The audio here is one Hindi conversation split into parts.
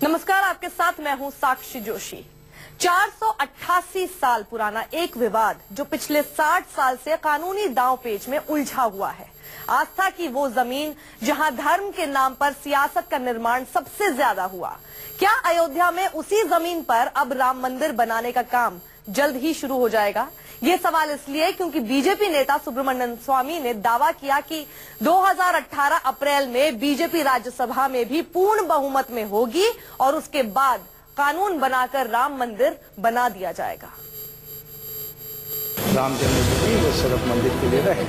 नमस्कार, आपके साथ मैं हूं साक्षी जोशी। 488 साल पुराना एक विवाद जो पिछले 60 साल से कानूनी दांव पेच में उलझा हुआ है। आस्था की वो जमीन जहां धर्म के नाम पर सियासत का निर्माण सबसे ज्यादा हुआ। क्या अयोध्या में उसी जमीन पर अब राम मंदिर बनाने का काम जल्द ही शुरू हो जाएगा? ये सवाल इसलिए क्योंकि बीजेपी नेता सुब्रमण्यम स्वामी ने दावा किया कि 2018 अप्रैल में बीजेपी राज्यसभा में भी पूर्ण बहुमत में होगी और उसके बाद कानून बनाकर राम मंदिर बना दिया जाएगा। राम जन्मभूमि वो सिर्फ मंदिर के लिए रहे,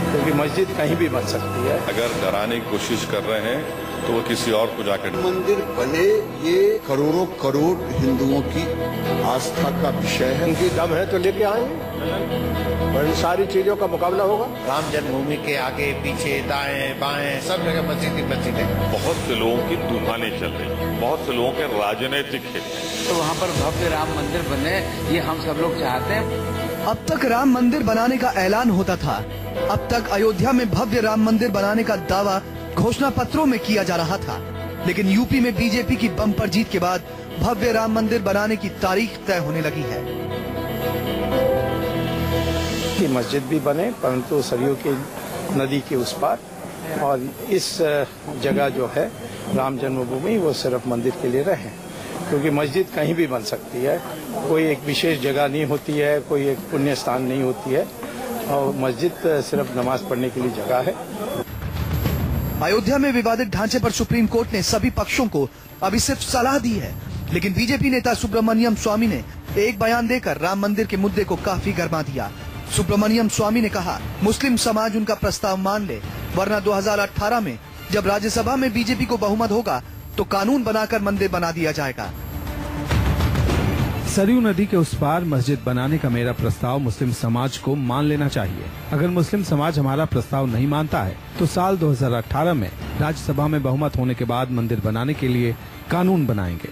क्योंकि मस्जिद कहीं भी बन सकती है। अगर डराने की कोशिश कर रहे हैं तो वो किसी और को जाकर मंदिर बने, ये करोड़ों करोड़ हिंदुओं की आस्था का विषय है। उनकी दम है तो लेके आए और इन सारी चीजों का मुकाबला होगा। राम जन्मभूमि के आगे पीछे दाएं बाएं सब जगह मस्जिद है। बहुत से लोगों की तूफानें चल रही हैं, बहुत से लोगों के राजनीतिक हित, तो वहाँ पर भव्य राम मंदिर बने, ये हम सब लोग चाहते हैं। अब तक राम मंदिर बनाने का ऐलान होता था। अब तक अयोध्या में भव्य राम मंदिर बनाने का दावा घोषणा पत्रों में किया जा रहा था, लेकिन यूपी में बीजेपी की बम्पर जीत के बाद भव्य राम मंदिर बनाने की तारीख तय होने लगी है। कि मस्जिद भी बने, परंतु सरयू की नदी के उस पार, और इस जगह जो है राम जन्मभूमि वो सिर्फ मंदिर के लिए रहे, क्योंकि मस्जिद कहीं भी बन सकती है। कोई एक विशेष जगह नहीं होती है, कोई एक पुण्य स्थान नहीं होती है, और मस्जिद सिर्फ नमाज पढ़ने के लिए जगह है। अयोध्या में विवादित ढांचे पर सुप्रीम कोर्ट ने सभी पक्षों को अभी सिर्फ सलाह दी है, लेकिन बीजेपी नेता सुब्रमण्यम स्वामी ने एक बयान देकर राम मंदिर के मुद्दे को काफी गरमा दिया। सुब्रमण्यम स्वामी ने कहा, मुस्लिम समाज उनका प्रस्ताव मान ले, वरना 2018 में जब राज्यसभा में बीजेपी को बहुमत होगा तो कानून बनाकर मंदिर बना दिया जाएगा। सरयू नदी के उस पार मस्जिद बनाने का मेरा प्रस्ताव मुस्लिम समाज को मान लेना चाहिए। अगर मुस्लिम समाज हमारा प्रस्ताव नहीं मानता है तो साल 2018 में राज्यसभा में बहुमत होने के बाद मंदिर बनाने के लिए कानून बनाएंगे।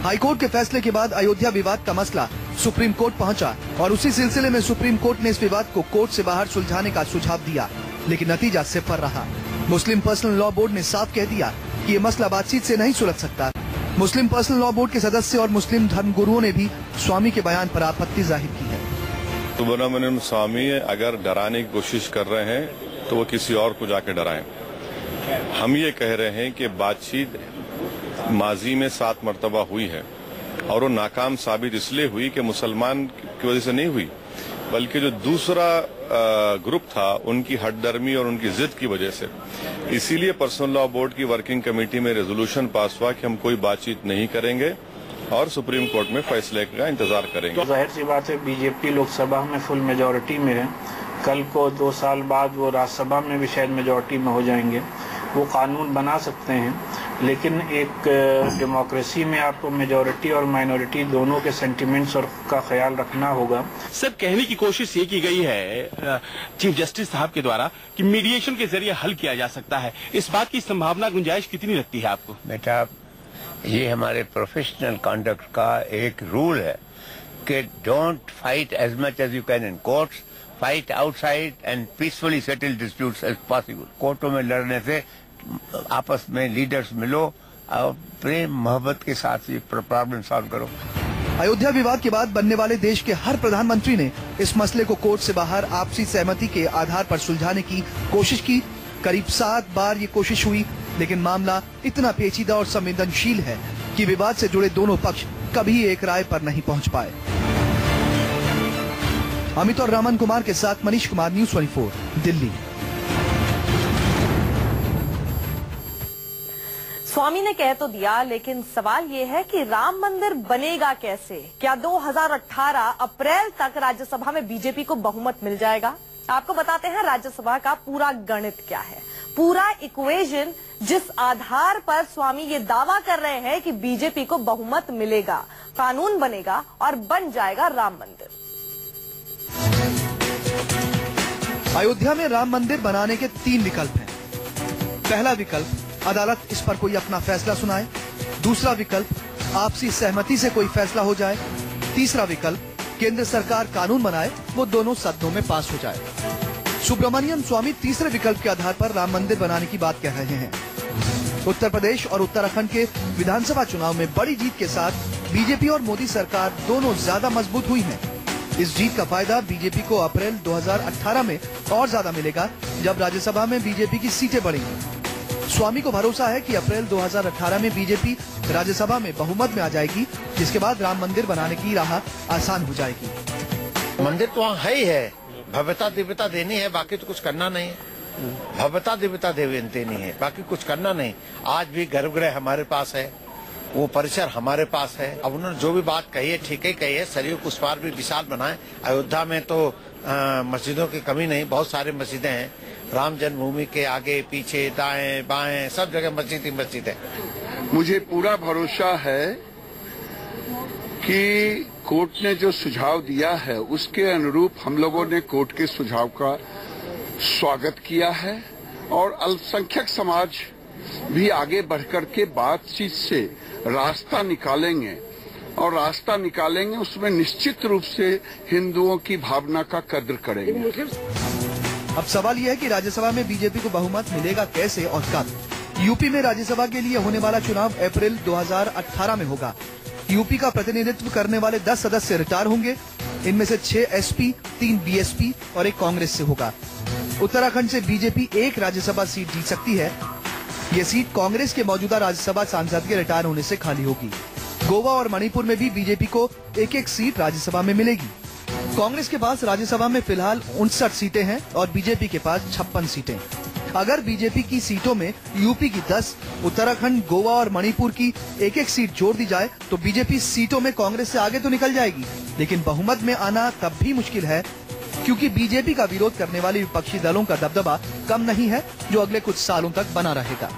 हाईकोर्ट के फैसले के बाद अयोध्या विवाद का मसला सुप्रीम कोर्ट पहुंचा और उसी सिलसिले में सुप्रीम कोर्ट ने इस विवाद को कोर्ट से बाहर सुलझाने का सुझाव दिया, लेकिन नतीजा सिफर रहा। मुस्लिम पर्सनल लॉ बोर्ड ने साफ कह दिया कि ये मसला बातचीत से नहीं सुलझ सकता। मुस्लिम पर्सनल लॉ बोर्ड के सदस्य और मुस्लिम धर्मगुरुओं ने भी स्वामी के बयान पर आपत्ति जाहिर की है। सुब्रमण्यम स्वामी अगर डराने की कोशिश कर रहे हैं तो वो किसी और को जाकर डराएं। हम ये कह रहे हैं कि बातचीत माजी में 7 मरतबा हुई है और वो नाकाम साबित इसलिए हुई कि मुसलमान की वजह से नहीं हुई, बल्कि जो दूसरा ग्रुप था उनकी हठधर्मी और उनकी जिद की वजह से। इसीलिए पर्सनल लॉ बोर्ड की वर्किंग कमेटी में रेजोल्यूशन पास हुआ कि हम कोई बातचीत नहीं करेंगे और सुप्रीम कोर्ट में फैसले का इंतजार करेंगे। तो जाहिर सी बात है, बीजेपी लोकसभा में फुल मेजोरिटी में है। कल को 2 साल बाद वो राज्यसभा में भी शायद मेजोरिटी में हो जाएंगे। वो कानून बना सकते हैं, लेकिन एक डेमोक्रेसी में आपको मेजोरिटी और माइनॉरिटी दोनों के सेंटिमेंट्स और का ख्याल रखना होगा। सर, कहने की कोशिश ये की गई है चीफ जस्टिस साहब के द्वारा कि मीडिएशन के जरिए हल किया जा सकता है। इस बात की संभावना गुंजाइश कितनी लगती है आपको? बेटा, ये हमारे प्रोफेशनल कंडक्ट का एक रूल है कि don't fight as much as you can in courts, fight outside and peacefully settle disputes as possible. कोर्टों में लड़ने से आपस में लीडर्स मिलो और प्रेम मोहब्बत के साथ ये प्रॉब्लम सॉल्व करो। अयोध्या विवाद के बाद बनने वाले देश के हर प्रधानमंत्री ने इस मसले को कोर्ट से बाहर आपसी सहमति के आधार पर सुलझाने की कोशिश की। करीब 7 बार ये कोशिश हुई, लेकिन मामला इतना पेचीदा और संवेदनशील है कि विवाद से जुड़े दोनों पक्ष कभी एक राय पर नहीं पहुंच पाए। अमित और रामन कुमार के साथ मनीष कुमार, न्यूज़ 24, दिल्ली। स्वामी ने कह तो दिया, लेकिन सवाल ये है कि राम मंदिर बनेगा कैसे? क्या 2018 अप्रैल तक राज्यसभा में बीजेपी को बहुमत मिल जाएगा? आपको बताते हैं राज्यसभा का पूरा गणित क्या है, पूरा इक्वेशन जिस आधार पर स्वामी ये दावा कर रहे हैं कि बीजेपी को बहुमत मिलेगा, कानून बनेगा और बन जाएगा राम मंदिर। अयोध्या में राम मंदिर बनाने के 3 विकल्प हैं। पहला विकल्प, अदालत इस पर कोई अपना फैसला सुनाए। दूसरा विकल्प, आपसी सहमति से कोई फैसला हो जाए। तीसरा विकल्प, केंद्र सरकार कानून बनाए, वो दोनों सदनों में पास हो जाए। सुब्रमण्यम स्वामी तीसरे विकल्प के आधार पर राम मंदिर बनाने की बात कह रहे हैं। उत्तर प्रदेश और उत्तराखंड के विधानसभा चुनाव में बड़ी जीत के साथ बीजेपी और मोदी सरकार दोनों ज्यादा मजबूत हुई हैं। इस जीत का फायदा बीजेपी को अप्रैल 2018 में और ज्यादा मिलेगा, जब राज्यसभा में बीजेपी की सीटें बढ़ेंगी। स्वामी को भरोसा है कि अप्रैल 2018 में बीजेपी राज्यसभा में बहुमत में आ जाएगी, जिसके बाद राम मंदिर बनाने की राह आसान हो जाएगी। मंदिर तो वहाँ है ही है, भव्यता दिव्यता देनी है, बाकी तो कुछ करना नहीं है। भव्यता दिव्यता देनी है, बाकी कुछ करना नहीं। आज भी गर्भगृह हमारे पास है, वो परिसर हमारे पास है। अब उन्होंने जो भी बात कही है ठीक ही कही है, सरयू उस पार भी विशाल बनाए। अयोध्या में तो मस्जिदों की कमी नहीं, बहुत सारी मस्जिदें हैं। राम जन्मभूमि के आगे पीछे दाएं बाएं सब जगह मस्जिद ही मस्जिद है। मुझे पूरा भरोसा है कि कोर्ट ने जो सुझाव दिया है उसके अनुरूप हम लोगों ने कोर्ट के सुझाव का स्वागत किया है और अल्पसंख्यक समाज भी आगे बढ़कर के बातचीत से रास्ता निकालेंगे और रास्ता निकालेंगे उसमें निश्चित रूप से हिंदुओं की भावना का कद्र करेंगे। अब सवाल यह है कि राज्यसभा में बीजेपी को बहुमत मिलेगा कैसे और कब। यूपी में राज्यसभा के लिए होने वाला चुनाव अप्रैल 2018 में होगा। यूपी का प्रतिनिधित्व करने वाले 10 सदस्य रिटायर होंगे। इनमें से 6 एसपी, 3 बीएसपी और 1 कांग्रेस से होगा। उत्तराखंड से बीजेपी 1 राज्यसभा सीट जीत सकती है। ये सीट कांग्रेस के मौजूदा राज्यसभा सांसद के रिटायर होने से खाली होगी। गोवा और मणिपुर में भी बीजेपी को 1-1 सीट राज्यसभा में मिलेगी। कांग्रेस के पास राज्यसभा में फिलहाल 59 सीटें हैं और बीजेपी के पास 56 सीटें। अगर बीजेपी की सीटों में यूपी की 10, उत्तराखंड, गोवा और मणिपुर की 1-1 सीट जोड़ दी जाए तो बीजेपी सीटों में कांग्रेस से आगे तो निकल जाएगी, लेकिन बहुमत में आना तब भी मुश्किल है, क्योंकि बीजेपी का विरोध करने वाले विपक्षी दलों का दबदबा कम नहीं है, जो अगले कुछ सालों तक बना रहेगा।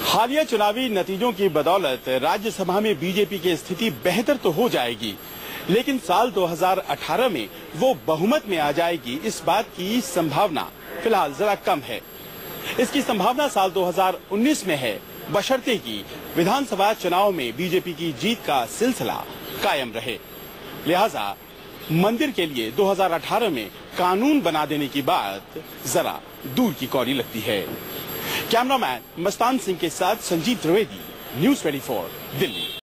हालिया चुनावी नतीजों की बदौलत राज्यसभा में बीजेपी की स्थिति बेहतर तो हो जाएगी, लेकिन साल 2018 में वो बहुमत में आ जाएगी, इस बात की संभावना फिलहाल जरा कम है। इसकी संभावना साल 2019 में है, बशर्ते कि विधानसभा चुनाव में बीजेपी की जीत का सिलसिला कायम रहे। लिहाजा मंदिर के लिए 2018 में कानून बना देने की बात जरा दूर की कौड़ी लगती है। कैमरामैन मस्तान सिंह के साथ संजीव त्रिवेदी, न्यूज़ 24, दिल्ली।